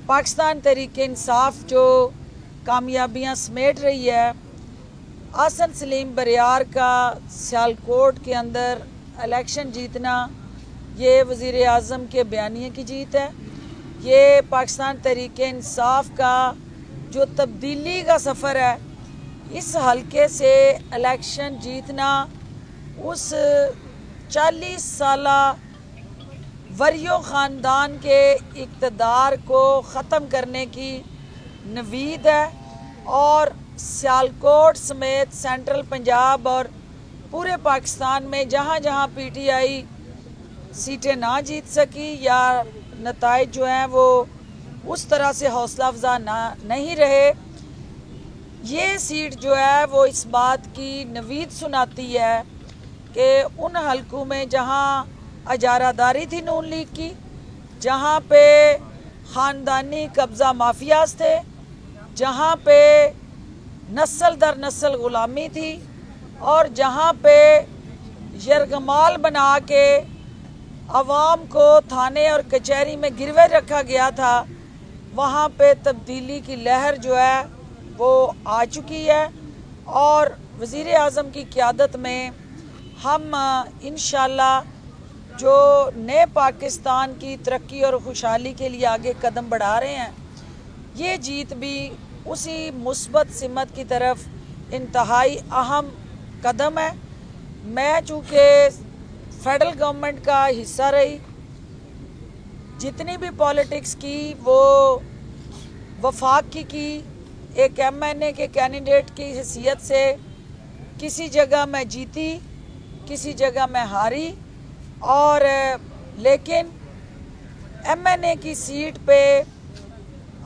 पाकिस्तान तहरीक इंसाफ जो कामयाबियां समेट रही है, आसन सलीम बरियार का सियालकोट के अंदर इलेक्शन जीतना, ये वज़ीर आज़म के बयानिए की जीत है। ये पाकिस्तान तहरीक इंसाफ का जो तब्दीली का सफ़र है, इस हलके से इलेक्शन जीतना उस 40 साला वरियो ख़ानदान के इक़्तिदार को ख़त्म करने की नवीद है। और सियालकोट समेत सेंट्रल पंजाब और पूरे पाकिस्तान में जहाँ जहाँ पीटीआई सीटें ना जीत सकी या नताइज जो हैं वो उस तरह से हौसला अफजा नहीं रहे, ये सीट जो है वो इस बात की नवीद सुनाती है कि उन हलकों में जहाँ अजारादारी थी नून लीग की, जहाँ पे ख़ानदानी कब्ज़ा माफियाज थे, जहाँ पे नस्ल दर नस्ल ग़ुलामी थी और जहाँ पे यरगमाल बना के अवाम को थाने और कचहरी में गिरवे रखा गया था, वहाँ पे तब्दीली की लहर जो है वो आ चुकी है। और वज़ीर आज़म की क़यादत में हम इंशाअल्लाह जो नए पाकिस्तान की तरक्की और खुशहाली के लिए आगे कदम बढ़ा रहे हैं, ये जीत भी उसी मुस्बत सिमत की तरफ इंतहाई अहम कदम है। मैं चूँकि फेडरल गवर्नमेंट का हिस्सा रही, जितनी भी पॉलिटिक्स की वो वफाक की एक MNA के कैंडिडेट की हैसियत से किसी जगह मैं जीती, किसी जगह मैं हारी, और लेकिन MNA की सीट पे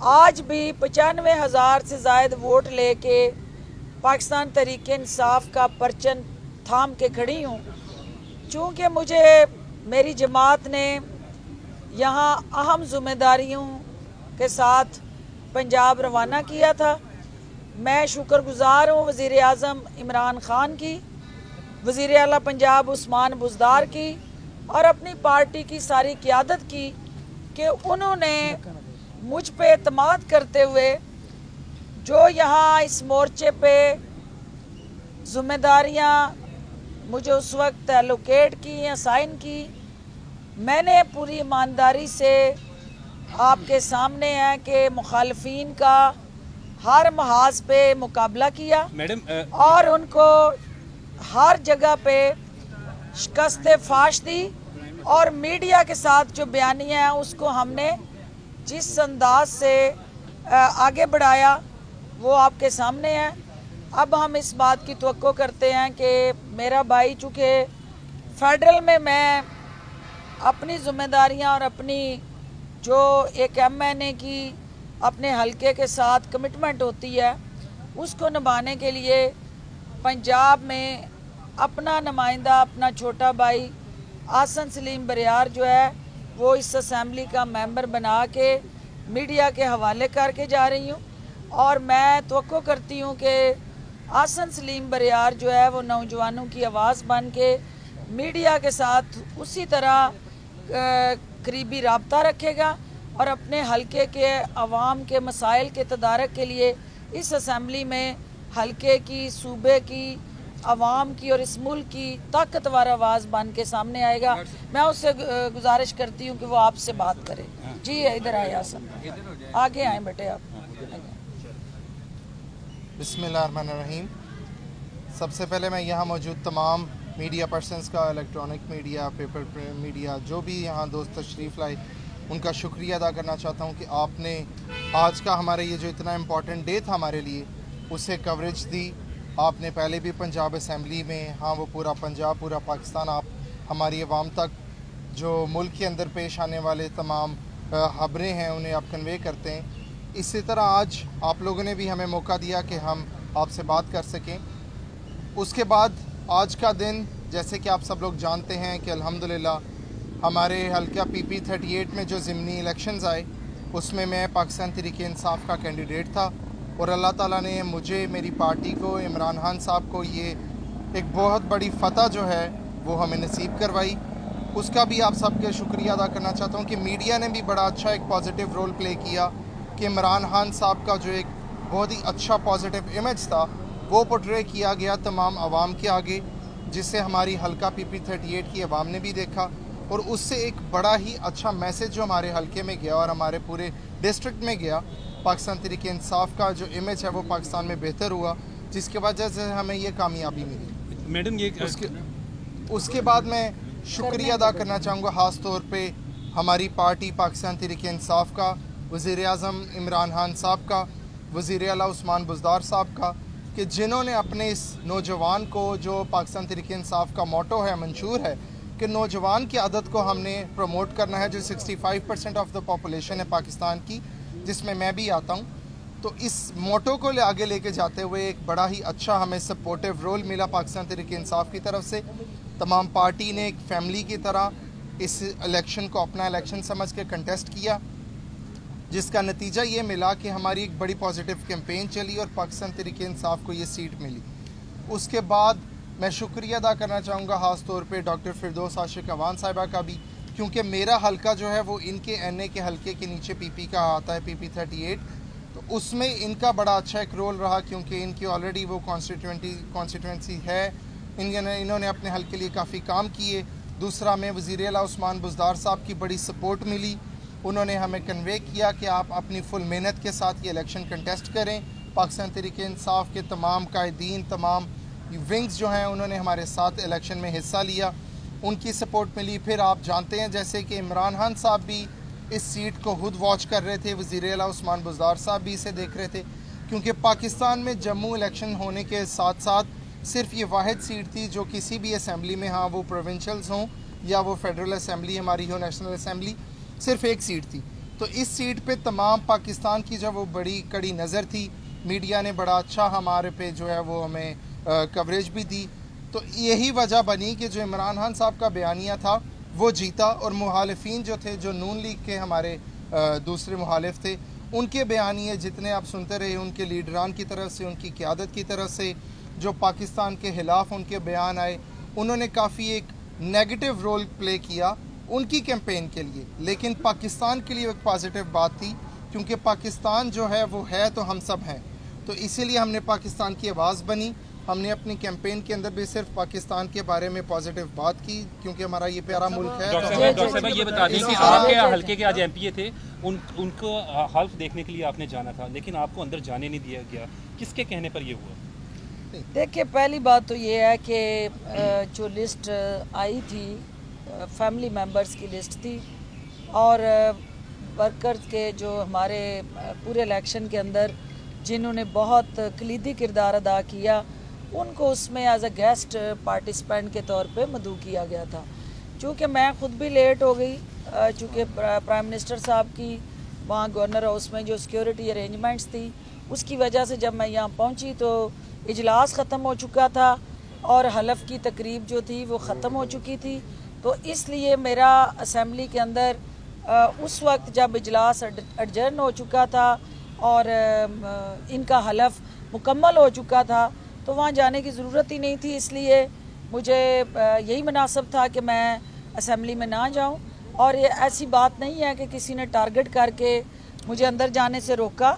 आज भी 95,000 से ज़ायद वोट लेके पाकिस्तान तहरीक इंसाफ का परचम थाम के खड़ी हूँ। चूँकि मुझे मेरी जमात ने यहाँ अहम जिम्मेदारियों के साथ पंजाब रवाना किया था। मैं शुक्रगुजार हूँ वज़ीर आज़म इमरान ख़ान की, वज़ीर आला पंजाब उस्मान बुज़दार की और अपनी पार्टी की सारी क़यादत की कि उन्होंने मुझ पे एतमाद करते हुए जो यहाँ इस मोर्चे पे जिम्मेदारियाँ मुझे उस वक्त एलोकेट की, असाइन की, मैंने पूरी ईमानदारी से आपके सामने है कि मुखालफीन का हर महाज पे मुकाबला किया मैडम और उनको हर जगह पे शिकस्त फाश दी। और मीडिया के साथ जो बयानियाँ हैं उसको हमने जिस अंदाज से आगे बढ़ाया वो आपके सामने है। अब हम इस बात की तवक्को करते हैं कि मेरा भाई, चूँकि फेडरल में मैं अपनी जिम्मेदारियां और अपनी जो एक MNA की अपने हलके के साथ कमिटमेंट होती है उसको निभाने के लिए पंजाब में अपना नुमाइंदा, अपना छोटा भाई आसन सलीम बरियार जो है वो इस असेंबली का मेंबर बना के मीडिया के हवाले करके जा रही हूँ। और मैं तवक्को करती हूँ कि आसन सलीम बरियार जो है वो नौजवानों की आवाज़ बन के मीडिया के साथ उसी तरह करीबी राब्ता रखेगा और अपने हलके के अवाम के मसाइल के तदारक के लिए इस असेंबली में हलके की, सूबे की, अवाम की और इस मुल्क की ताकतवर आवाज़ बन के सामने आएगा। मैं उससे गुजारिश करती हूँ कि वो आपसे बात करे। जी इधर आए आसन, आगे आए बेटे आप। बिस्मिल्लाहिर्रहमानिर्रहीम। सबसे पहले मैं यहाँ मौजूद तमाम मीडिया पर्सनस का, इलेक्ट्रॉनिक मीडिया, पेपर मीडिया, जो भी यहाँ दोस्त तशरीफ़ लाए, उनका शुक्रिया अदा करना चाहता हूँ कि आपने आज का हमारे ये जो इतना इम्पॉर्टेंट डे था हमारे लिए, उससे कवरेज दी। आपने पहले भी पंजाब असम्बली में, हाँ वो पूरा पंजाब, पूरा पाकिस्तान, आप हमारी आवाम तक जो मुल्क के अंदर पेश आने वाले तमाम खबरें हैं उन्हें आप कन्वे करते हैं। इसी तरह आज आप लोगों ने भी हमें मौका दिया कि हम आपसे बात कर सकें। उसके बाद आज का दिन, जैसे कि आप सब लोग जानते हैं कि अल्हम्दुलिल्लाह हमारे हल्का PP 38 में जो ज़िमनी इलेक्शंस आए उसमें मैं पाकिस्तान तहरीक इंसाफ का कैंडिडेट था और अल्लाह ताला ने मुझे, मेरी पार्टी को, इमरान खान साहब को ये एक बहुत बड़ी फ़तह जो है वो हमें नसीब करवाई। उसका भी आप सबके शुक्रिया अदा करना चाहता हूँ कि मीडिया ने भी बड़ा अच्छा एक पॉजिटिव रोल प्ले किया कि इमरान खान साहब का जो एक बहुत ही अच्छा पॉजिटिव इमेज था वो पोर्ट्रे किया गया तमाम आवाम के आगे, जिसे हमारी हल्का PP38 की आवाम ने भी देखा, और उससे एक बड़ा ही अच्छा मैसेज जो हमारे हल्के में गया और हमारे पूरे डिस्ट्रिक्ट में गया, पाकिस्तान तहरीक इंसाफ का जो इमेज है वो पाकिस्तान में बेहतर हुआ, जिसके वजह से हमें ये कामयाबी मिली। मैडम ये उसके बाद मैं शुक्रिया अदा करना चाहूँगा ख़ास तौर पे हमारी पार्टी पाकिस्तान तहरीक इंसाफ का, वज़ीर आज़म इमरान खान साहब का, वज़ीर आला उस्मान बुज़दार साहब का, कि जिन्होंने अपने इस नौजवान को, जो पाकिस्तान तहरीक इंसाफ का मोटो है, मंशूर है कि नौजवान की आदत को हमने प्रमोट करना है, जो 65% ऑफ द पॉपुलेशन है पाकिस्तान की, जिसमें मैं भी आता हूँ। तो इस मोटो को आगे लेके जाते हुए एक बड़ा ही अच्छा हमें सपोर्टिव रोल मिला पाकिस्तान तहरीक इंसाफ की तरफ से। तमाम पार्टी ने एक फैमिली की तरह इस इलेक्शन को अपना इलेक्शन समझ के कंटेस्ट किया, जिसका नतीजा ये मिला कि हमारी एक बड़ी पॉजिटिव कैंपेन चली और पाकिस्तान तहरीक इंसाफ को ये सीट मिली। उसके बाद मैं शुक्रिया अदा करना चाहूँगा ख़ास तौर पे डॉक्टर फिरदौस आशिक अवान साहिबा का भी, क्योंकि मेरा हल्का जो है वो इनके NA के हल्के के नीचे PP का आता है, PP38, तो उसमें इनका बड़ा अच्छा एक रोल रहा, क्योंकि इनकी ऑलरेडी वो कॉन्स्टिट्यूंसी है, इन्होंने अपने हल्के लिए काफ़ी काम किए। दूसरा, में वज़ीर आला उस्मान बुज़दार साहब की बड़ी सपोर्ट मिली, उन्होंने हमें कन्वे किया कि आप अपनी फुल मेहनत के साथ ये इलेक्शन कंटेस्ट करें। पाकिस्तान तहरीक इंसाफ के तमाम कायदीन, तमाम विंग्स जो हैं, उन्होंने हमारे साथ इलेक्शन में हिस्सा लिया, उनकी सपोर्ट मिली। फिर आप जानते हैं जैसे कि इमरान खान साहब भी इस सीट को खुद वॉच कर रहे थे, वज़ीर आला उस्मान बुज़दार साहब भी इसे देख रहे थे, क्योंकि पाकिस्तान में जम्मू इलेक्शन होने के साथ साथ सिर्फ ये वाहिद सीट थी जो किसी भी असम्बली में, हाँ वो प्रोविंशल्स हों या वो फेडरल असम्बली हमारी हो, नेशनल असम्बली, सिर्फ एक सीट थी। तो इस सीट पे तमाम पाकिस्तान की जब वो बड़ी कड़ी नज़र थी, मीडिया ने बड़ा अच्छा हमारे पे जो है वो हमें कवरेज भी दी। तो यही वजह बनी कि जो इमरान खान साहब का बयानिया था वो जीता, और मुखालिफिन जो थे, जो नून लीग के हमारे दूसरे मुखालिफ थे, उनके बयानिए जितने आप सुनते रहे, उनके लीडरान की तरफ से, उनकी क़यादत की तरफ से जो पाकिस्तान के ख़िलाफ़ उनके बयान आए, उन्होंने काफ़ी एक नेगेटिव रोल प्ले किया उनकी कैंपेन के लिए, लेकिन पाकिस्तान के लिए एक पॉजिटिव बात थी, क्योंकि पाकिस्तान जो है वो है तो हम सब हैं। तो इसीलिए हमने पाकिस्तान की आवाज़ बनी, हमने अपनी कैंपेन के अंदर भी सिर्फ पाकिस्तान के बारे में पॉजिटिव बात की, क्योंकि हमारा ये प्यारा मुल्क है। डॉक्टर साहब ये बता दें कि आपके हल्के के आज MPA थे, उनको हल्फ देखने के लिए आपने जाना था, लेकिन आपको अंदर जाने नहीं दिया गया, किसके कहने पर ये हुआ? देखिए, पहली बात तो ये है कि जो लिस्ट आई थी फैमिली मेंबर्स की लिस्ट थी, और वर्कर्स के जो हमारे पूरे इलेक्शन के अंदर जिन्होंने बहुत कलीदी किरदार अदा किया, उनको उसमें एज अ गेस्ट पार्टिसिपेंट के तौर पे मदऊ किया गया था। चूँकि मैं ख़ुद भी लेट हो गई, चूँकि प्राइम मिनिस्टर साहब की वहाँ गवर्नर हाउस में जो सिक्योरिटी अरेंजमेंट्स थी, उसकी वजह से जब मैं यहाँ पहुँची तो इजलास ख़त्म हो चुका था और हलफ की तकरीब जो थी वो ख़त्म हो चुकी थी। तो इसलिए मेरा असम्बली के अंदर उस वक्त जब इजलास एडजर्न हो चुका था और इनका हलफ मुकम्मल हो चुका था, तो वहाँ जाने की ज़रूरत ही नहीं थी। इसलिए मुझे यही मुनासिब था कि मैं असम्बली में ना जाऊँ, और ये ऐसी बात नहीं है कि किसी ने टारगेट करके मुझे अंदर जाने से रोका,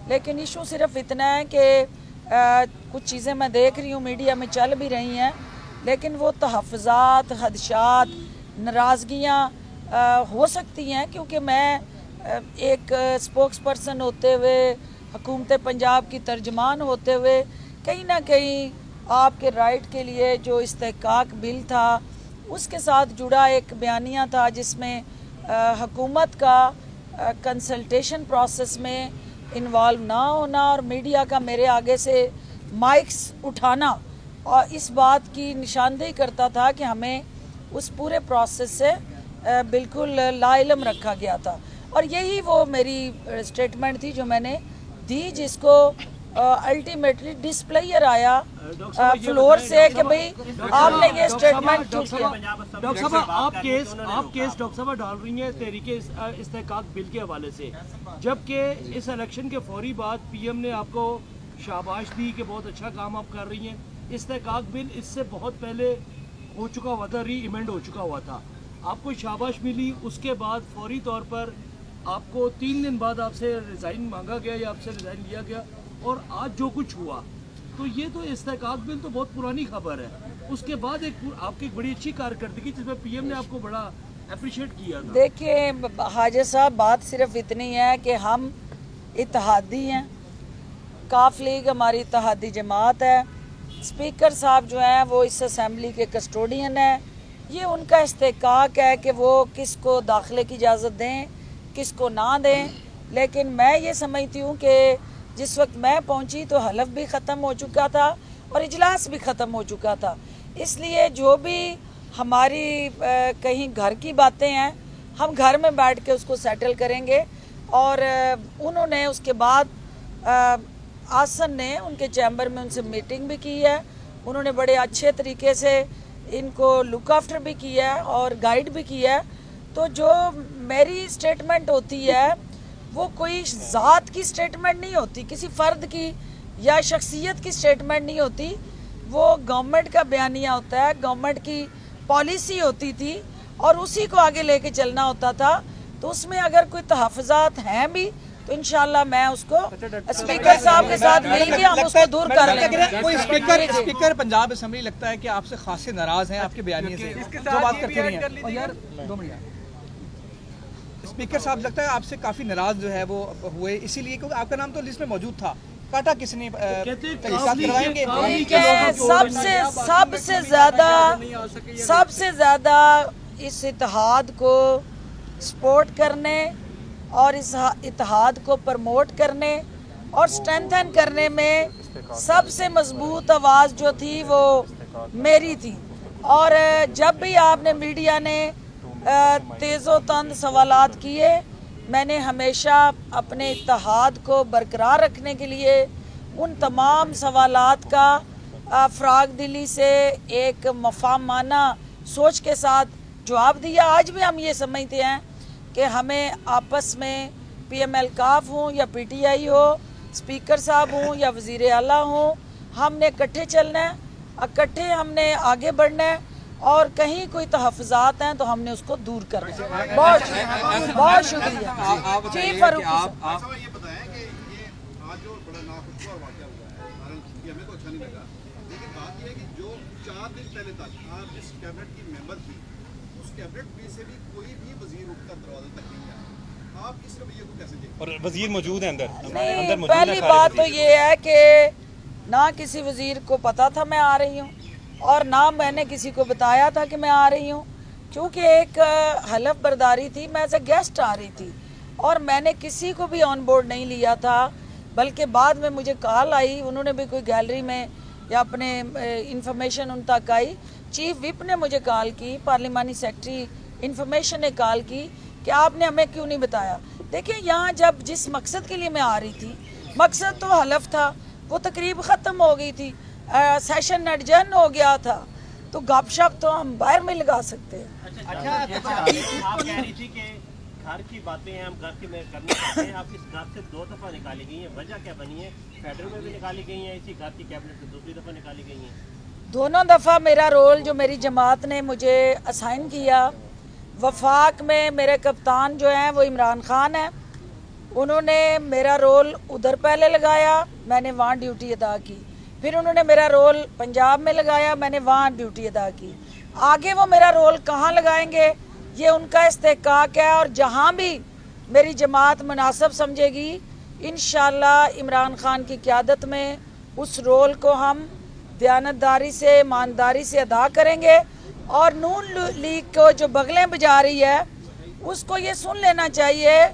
लेकिन इशू सिर्फ इतना है कि कुछ चीज़ें मैं देख रही हूँ मीडिया में चल भी रही हैं, लेकिन वो तहफ़्फ़ुज़ात, खदशात, नाराज़गियाँ हो सकती हैं, क्योंकि मैं एक स्पोक्स पर्सन होते हुए, हुकूमत पंजाब की तर्जमान होते हुए, कहीं ना कहीं आपके राइट के लिए जो इस्तेहकाक बिल था उसके साथ जुड़ा एक बयानिया था, जिसमें हुकूमत का कंसल्टेशन प्रोसेस में इन्वॉल्व ना होना और मीडिया का मेरे आगे से माइक्स उठाना, और इस बात की निशानदेही करता था कि हमें उस पूरे प्रोसेस से बिल्कुल लाइलम रखा गया था। और यही वो मेरी स्टेटमेंट थी जो मैंने दी, जिसको अल्टीमेटली डिस्प्लेयर आया फ्लोर से कि भाई आपने ये स्टेटमेंट क्यों किया। डॉक्टर साहब, आप केस डॉक्टर साहब डाल रही हैं तहरीके इस्तेहकाक बिल के हवाले से, जबकि इस इलेक्शन के फौरी बाद PM ने आपको शाबाश दी कि बहुत अच्छा काम आप कर रही हैं। इस्तेहकाक बिल इससे बहुत पहले हो चुका हुआ था, री इमेंड हो चुका हुआ था, आपको शाबाश मिली, उसके बाद फौरी तौर पर आपको 3 दिन बाद आपसे रिज़ाइन मांगा गया या आपसे रिज़ाइन लिया गया, और आज जो कुछ हुआ, तो ये तो इस्तेकाक बिल तो बहुत पुरानी खबर है। उसके बाद आपकी बड़ी अच्छी कारकर्दगी जिसमें पीएम ने आपको बड़ा अप्रिशिएट किया था। देखिए हाजिर साहब, बात सिर्फ इतनी है कि हम इत्तेहादी हैं, काफ लीग हमारी इत्तेहादी जमात है, स्पीकर साहब जो हैं वो इस असेंबली के कस्टोडियन हैं, ये उनका इस्तेकाक है कि वो किसको दाखिले की इजाज़त दें किसको ना दें। लेकिन मैं ये समझती हूँ कि जिस वक्त मैं पहुँची तो हलफ भी ख़त्म हो चुका था और इजलास भी ख़त्म हो चुका था, इसलिए जो भी हमारी कहीं घर की बातें हैं हम घर में बैठ के उसको सेटल करेंगे। और उन्होंने उसके बाद आसन ने उनके चैम्बर में उनसे मीटिंग भी की है, उन्होंने बड़े अच्छे तरीके से इनको लुक आफ्टर भी किया है और गाइड भी किया है। तो जो मेरी स्टेटमेंट होती है वो कोई ज़ात की स्टेटमेंट नहीं होती, किसी फ़र्द की या शख्सियत की स्टेटमेंट नहीं होती, वो गवर्नमेंट का बयानिया होता है, गवर्नमेंट की पॉलिसी होती थी और उसी को आगे लेके चलना होता था। तो उसमें अगर कोई तहफ़्फ़ुज़ात हैं भी तो इंशाल्लाह मैं उसको स्पीकर साहब के साथ मिलकर हम उसको दूर कर लेंगे। कोई स्पीकर पंजाब असेंबली लगता है कि आपसे खासे नाराज हैं आपके बयानिए से जो बात करती रही हैं, और यार 2 मिनट, स्पीकर साहब लगता है आपसे काफी नाराज जो है वो हुए, इसीलिए क्योंकि आपका नाम तो लिस्ट में मौजूद था, काटा किसने सबसे ज्यादा इस इत्तेहाद को सपोर्ट करने और इस इत्तेहाद को प्रमोट करने और स्ट्रेंथन करने में सबसे मजबूत आवाज़ जो थी वो मेरी थी। और जब भी आपने मीडिया ने तेज़ो तंद सवालात किए, मैंने हमेशा अपने इत्तेहाद को बरकरार रखने के लिए उन तमाम सवालात का फ़राग दिली से एक मफामाना सोच के साथ जवाब दिया। आज भी हम ये समझते हैं कि हमें आपस में PML काफ हो या PTI हो, स्पीकर साहब हों या वज़ीर आला हों, हमने इकट्ठे चलना है, इकट्ठे हमने आगे बढ़ना है और कहीं कोई तहफ़्फ़ुज़ात हैं तो हमने उसको दूर करना है। बहुत शुक्रिया जी फारूक साहब। ये बताएं कि ये आज जो बड़ा नाखुशगवार वाक़या हुआ है, हमें तो अच्छा नहीं लगा, लेकिन बात ये है कि जो 4 दिन पहले तक आप जिस कैबिनेट की मेंबर थी उस कैबिनेट में से भी कोई भी वजीर उठकर दरवाजे तक नहीं आया, आप इस रवैये को कैसे देखते हैं? और वजीर मौजूद है अंदर नहीं, पहली बात तो ये है कि ना किसी वजीर को पता था मैं आ रही हूँ और ना मैंने किसी को बताया था कि मैं आ रही हूँ, क्योंकि एक हलफ बर्दारी थी, मैं एज ए गेस्ट आ रही थी और मैंने किसी को भी ऑन बोर्ड नहीं लिया था। बल्कि बाद में मुझे कॉल आई, उन्होंने भी कोई गैलरी में या अपने इंफॉर्मेशन उन तक आई, चीफ विप ने मुझे कॉल की, पार्लिमानी सेक्रेटरी इंफॉर्मेशन ने कॉल की कि आपने हमें क्यों नहीं बताया। देखिए यहाँ जब जिस मकसद के लिए मैं आ रही थी, मकसद तो हलफ था, वो तकरीब ख़त्म हो गई थी, सेशन एडजर्न हो गया था, तो गपशप तो हम बाहर में लगा सकते हैं। अच्छा, आप कह रही थी कि घर की बातें हैं, हम घर की करना चाहते हैं, आप इस घर से 2 दफ़ा निकाली गई हैं, वजह क्या बनी है? फेडरल में भी निकाली गई हैं, इसी घर की कैबिनेट से दूसरी दफ़ा निकाली गई हैं। दोनों दफ़ा मेरा रोल जो मेरी जमात ने मुझे असाइन किया, वफाक में मेरे कप्तान जो हैं वो इमरान खान हैं, उन्होंने मेरा रोल उधर पहले लगाया, मैंने वहाँ ड्यूटी अदा की, फिर उन्होंने मेरा रोल पंजाब में लगाया, मैंने वहाँ ड्यूटी अदा की। आगे वो मेरा रोल कहाँ लगाएंगे ये उनका इस्तेकाक है, और जहाँ भी मेरी जमात मुनासिब समझेगी इंशाअल्लाह इमरान खान की क़यादत में उस रोल को हम दयानतदारी से, ईमानदारी से अदा करेंगे। और नून लीग को जो बगलें बजा रही है उसको ये सुन लेना चाहिए,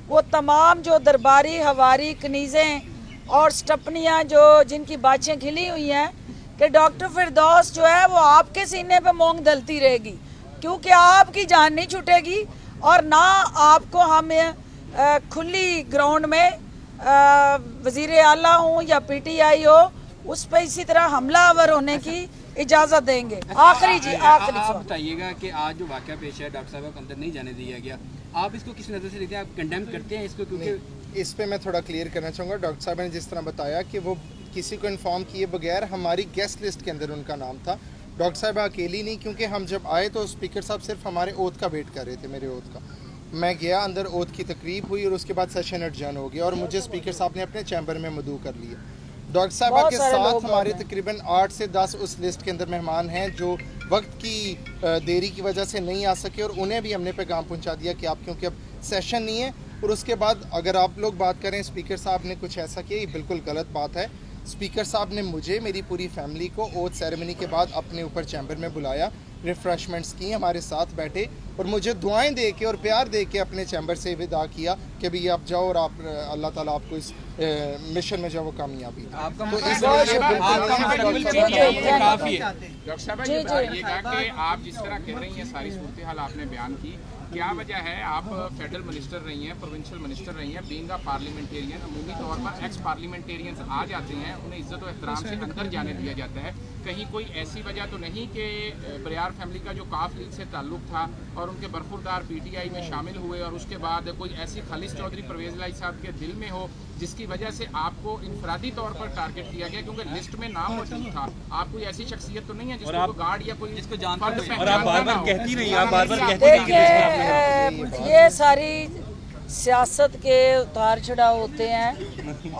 वो तमाम जो दरबारी हवारी कनीज़ें और स्टपनियाँ जो जिनकी बाछें खिली हुई हैं कि डॉक्टर फिरदौस जो है वो आपके सीने पे मूंग दलती रहेगी, क्योंकि आपकी जान नहीं छूटेगी और ना आपको हम खुली ग्राउंड में वज़ीर आला हो या PTI हो उस पर इसी तरह हमलावर होने की इजाज़त देंगे। आखिरी जी, आखिरी आप बताइएगा कि आज जो वाक़या पेश है, डॉक्टर साहब को अंदर नहीं जाने दिया गया, आप इसको किस नज़र से देखते हैं? आप कंडेम करते हैं इसको? क्योंकि इस पे मैं थोड़ा क्लियर करना चाहूँगा। डॉक्टर साहब ने जिस तरह बताया कि वो किसी को इन्फॉर्म किए बगैर हमारी गेस्ट लिस्ट के अंदर उनका नाम था। डॉक्टर साहब अकेली नहीं, क्योंकि हम जब आए तो स्पीकर साहब सिर्फ हमारे ओथ का वेट कर रहे थे, मेरे ओथ का। मैं गया अंदर, ओथ की तकरीब हुई और उसके बाद सेशन एडजर्न हो गया और मुझे स्पीकर साहब ने अपने चैम्बर में मदऊ कर लिया। डॉक्टर साहबा के साथ हमारे तकरीबन 8 से 10 उस लिस्ट के अंदर मेहमान हैं जो वक्त की देरी की वजह से नहीं आ सके और उन्हें भी हमने पैगाम पहुंचा दिया कि आप, क्योंकि अब सेशन नहीं है। और उसके बाद अगर आप लोग बात करें स्पीकर साहब ने कुछ ऐसा किया, ये बिल्कुल गलत बात है। स्पीकर साहब ने मुझे, मेरी पूरी फैमिली को ओथ सेरेमनी के बाद अपने ऊपर चैम्बर में बुलाया, रिफ्रेशमेंट्स की, हमारे साथ बैठे और मुझे दुआएं दे के और प्यार दे के अपने चैम्बर से विदा किया कि भैया आप जाओ और आप अल्लाह ताला आपको इस मिशन में जो वो कामयाबी दी। डॉक्टर साहब ये बताइएगा कि आप जिस तरह कह रही हैं सारी सूरत हाल आपने बयान की, क्या वजह है? आप फेडरल मिनिस्टर रही हैं, प्रोविंशियल मिनिस्टर रही हैं, बीइंग अ पार्लियामेंटेरियन अमूमी तौर पर एक्स पार्लियामेंटेरियंस आ जाते हैं, उन्हें इज्जत और एहतराम से अंदर जाने दिया जाता है। कहीं कोई ऐसी वजह तो नहीं कि बरियार फैमिली का जो काफ लीग से ताल्लुक था और उनके बरखुरदार पीटीआई में शामिल हुए और उसके बाद कोई ऐसी खालिश चौधरी परवेज लाई साहब के दिल में हो जिसकी वजह से आपको इनफरादी तौर पर टारगेट किया गया, क्योंकि लिस्ट में नाम मौजूद था? आप कोई ऐसी शख्सियत तो नहीं है जिसको गार्ड या कोई जिसको जानता है? और आप बार-बार कहती रही, आप बार-बार कहती रही। ये सारी सियासत के उतार चढ़ाव होते हैं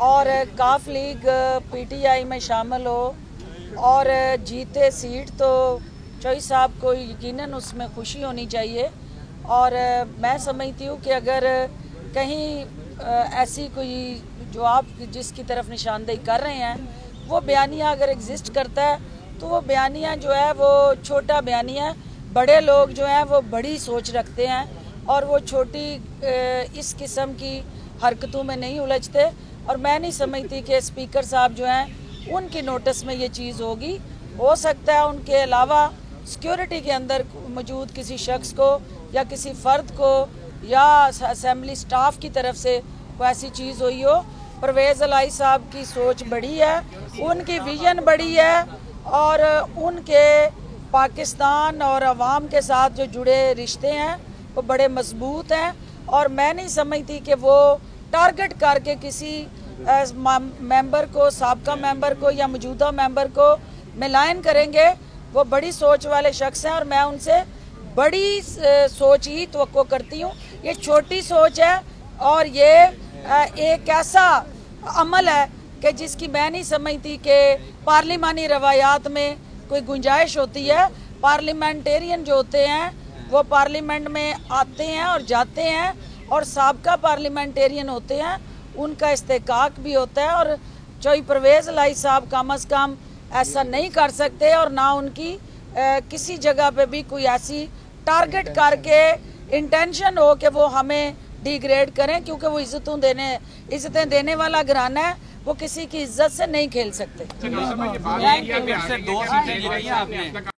और काफ लीग पीटीआई में शामिल हो और जीते सीट तो चौई साहब को यकीनन उसमें खुशी होनी चाहिए। और मैं समझती हूँ कि अगर कहीं ऐसी कोई जो आप जिसकी तरफ निशानदेही कर रहे हैं वो बयानिया अगर एग्जिस्ट करता है तो वो बयानिया जो है वो छोटा बयानिया, बड़े लोग जो हैं वो बड़ी सोच रखते हैं और वो छोटी इस किस्म की हरकतों में नहीं उलझते। और मैं नहीं समझती कि स्पीकर साहब जो हैं उनकी नोटिस में ये चीज़ होगी। हो सकता है उनके अलावा सिक्योरिटी के अंदर मौजूद किसी शख्स को या किसी फ़र्द को या असेंबली स्टाफ की तरफ से कोई ऐसी चीज़ हुई हो। परवेज़ अलाई साहब की सोच बड़ी है, उनकी विजन बड़ी है और उनके पाकिस्तान और अवाम के साथ जो जुड़े रिश्ते हैं वो बड़े मजबूत हैं। और मैं नहीं समझती कि वो टारगेट करके किसी मेंबर को, साबका मेंबर को या मौजूदा मेंबर को मिलान करेंगे। वो बड़ी सोच वाले शख्स हैं और मैं उनसे बड़ी सोच ही तवक्को करती हूँ। ये छोटी सोच है और ये एक ऐसा अमल है कि जिसकी मैं नहीं समझती कि पार्लिमानी रवायात में कोई गुंजाइश होती है। पार्लियामेंटेरियन जो होते हैं वो पार्लियामेंट में आते हैं और जाते हैं और साबका पार्लियामेंटेरियन होते हैं, उनका इस्तेकाक भी होता है। और चौई परवेज़ अलाई साहब कम अज़ कम ऐसा नहीं कर सकते और ना उनकी किसी जगह पे भी कोई ऐसी टारगेट करके इंटेंशन हो कि वो हमें डिग्रेड करें, क्योंकि वो इज्जतें देने वाला घराना है, वो किसी की इज्जत से नहीं खेल सकते।